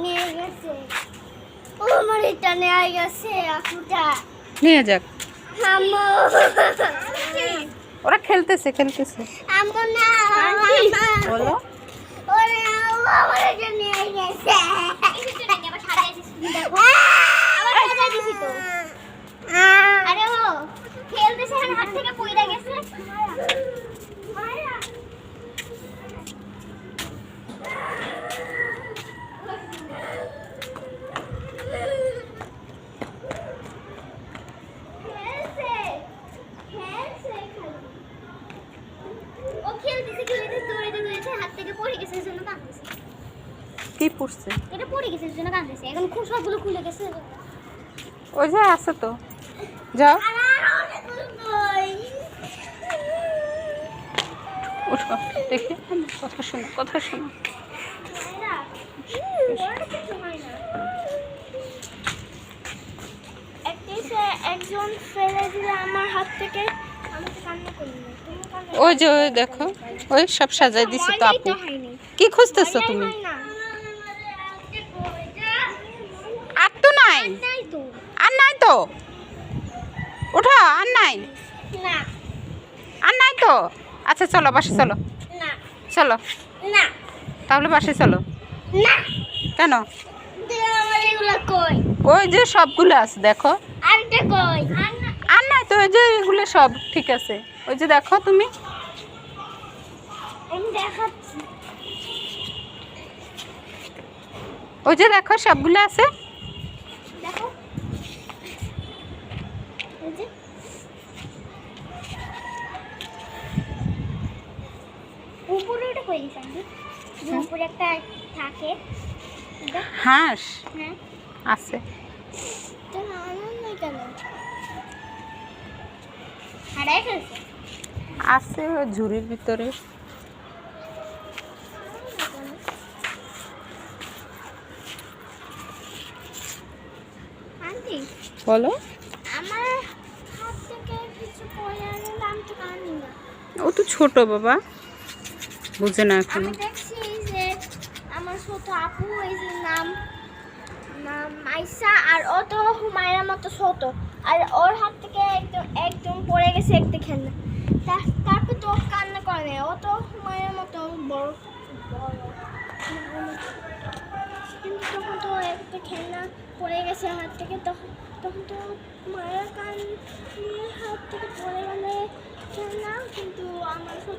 নিয়ে গেছে। ও আমার এটা নিয়ে গেছে আপুটা। নিয়ে যাক, আম্মু ওরা খেলতেছে খেলতেছে। আম্মু না বলো ওরে আমার এটা নিয়ে গেছে। আবার সাজাই দিছি দেখো। আবার সাজাই দিছি তো। আরে ও খেলতেছে আর হাত থেকে পড়ে গেছে। মায়া কি পড়ছে? এটা পড়ে গেছে এর জন্য কাঁদতেছে। এখন খুব সবগুলো খুলে গেছে। ওই যে আছে তো, যাও উঠো দেখি, কথা শোনো কথা শোনো। একজন ফেলে দিলে আমার হাত থেকে, আমি তো কান্না করি না। তুমি কান্না ওই যে ওই দেখো, ওই সব সাজাই দিছে তো আপু। কি খুঁজতেছো তুমি? আর তো নাই, নাই তো আর নাই তো, উঠো আর নাই, না আর নাই তো। আচ্ছা চলো বাসে চলো, না চলো না তাহলে বাসে চলো। না কেন? আমার এগুলো কই? ওই যে সবগুলো আছে দেখো। আরেকটা কই? আর নাই তো, ওই যে এগুলো সব ঠিক আছে। ওই যে দেখো তুমি, আমি দেখাচ্ছি। ওই যে দেখো সবগুলো আছে। দেখো এই যে উপরে ওটা কই দিছেন? যে উপরে একটা থাকে এটা। হাঁস হ্যাঁ আছে, তো আনন্দ নাই কেন? হারাই ফেলছে। আছে ওই ঝুড়ির ভিতরে। আন্টি বলো। আমার হাত থেকে কিছু পড়ে গেলে আমি তো কানি না। ও তো ছোট বাবা, বুঝে না এখন। আমি দেখছি যে আমার ছোট আপু, এই যে নাম নাম আইসা, আর ও তো হুমায়রার মতো ছোট, আর ওর হাত থেকে একদম একদম পড়ে গেছে একটা খেলনা। তারপর তো ও কান্না করে না, ও তো হুমায়রার মতো বড় বড়। কিন্তু তখন তো একটা খেলনা পড়ে গেছে হাত থেকে, তখন তখন তো মায়ের